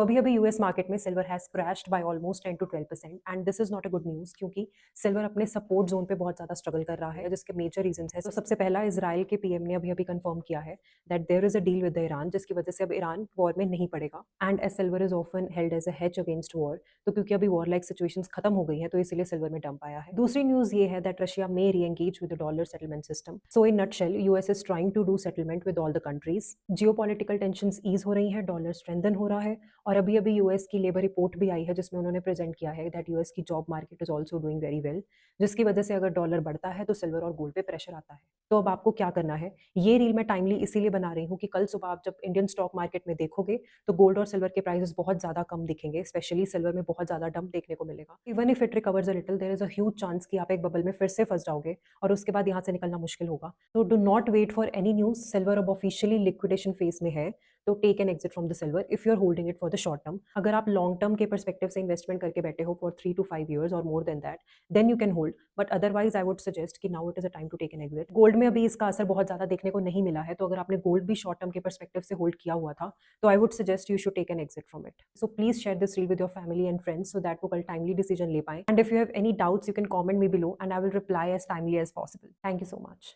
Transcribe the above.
अभी अभी US market में silver has crashed by almost 10 to 12% and this is not a good news, क्योंकि silver अपने support zone पे बहुत ज्यादा स्ट्रगल कर रहा है, जिसके मेजर रीजंस है। तो सबसे पहला, इजराइल के पीएम ने अभी अभी कंफर्म किया है that there is a deal with Iran, जिसकी वजह से अब ईरान वॉर में नहीं पड़ेगा। And as silver is often held as a hedge against war, तो क्योंकि अभी वॉर लाइक सिचुएशंस खत्म हो गई है, तो इसीलिए सिल्वर में डंप आया है। दूसरी न्यूज ये है that Russia may reengage with the dollar settlement system. So in nutshell, US is trying to do settlement with all the countries. Geopolitical tensions ease हो रही है, डॉलर स्ट्रेंथन हो रहा है, और अभी अभी यूएस की लेबर रिपोर्ट भी आई है जिसमें उन्होंने प्रेजेंट किया है दैट यूएस की job market is also doing very well, जिसकी वजह से अगर डॉलर बढ़ता है तो सिल्वर और गोल्ड पे प्रेशर आता है। तो अब आपको क्या करना है, ये रील मैं टाइमली इसीलिए बना रही हूँ कि कल सुबह आप जब इंडियन स्टॉक मार्केट में देखोगे तो गोल्ड और सिल्वर के प्राइसेस बहुत ज्यादा कम दिखेंगे, स्पेशली सिल्वर में बहुत ज्यादा डंप देखने को मिलेगा। Even if it recovers a little, there is a huge chance कि आप एक बबल में फिर से फंस जाओगे और उसके बाद यहाँ से निकलना मुश्किल होगा। तो do not wait for any news, silver अब ऑफिशियली लिक्विडेशन फेज में है, तो take an exit from the silver if you are holding it for the short term. अगर आप लॉन्ग टर्म के परस्पेक्टिव से इन्वेस्टमेंट करके बैठे हो फॉर 3 to 5 years और more than that, then you can hold, but otherwise I would suggest कि now it is a time to take an exit. Gold में अभी इसका असर बहुत ज्यादा देखने को नहीं मिला है, तो अगर आपने गोल्ड भी शॉर्ट टर्म के परस्पेक्टिव से होल्ड किया हुआ था तो I would suggest you should take an exit from it. So please share this reel with your family and friends so that वो कल टाइमली डिसीजन ले पाए। And if you have any doubts you can comment me below and I will reply as timely as possible. Thank you so much.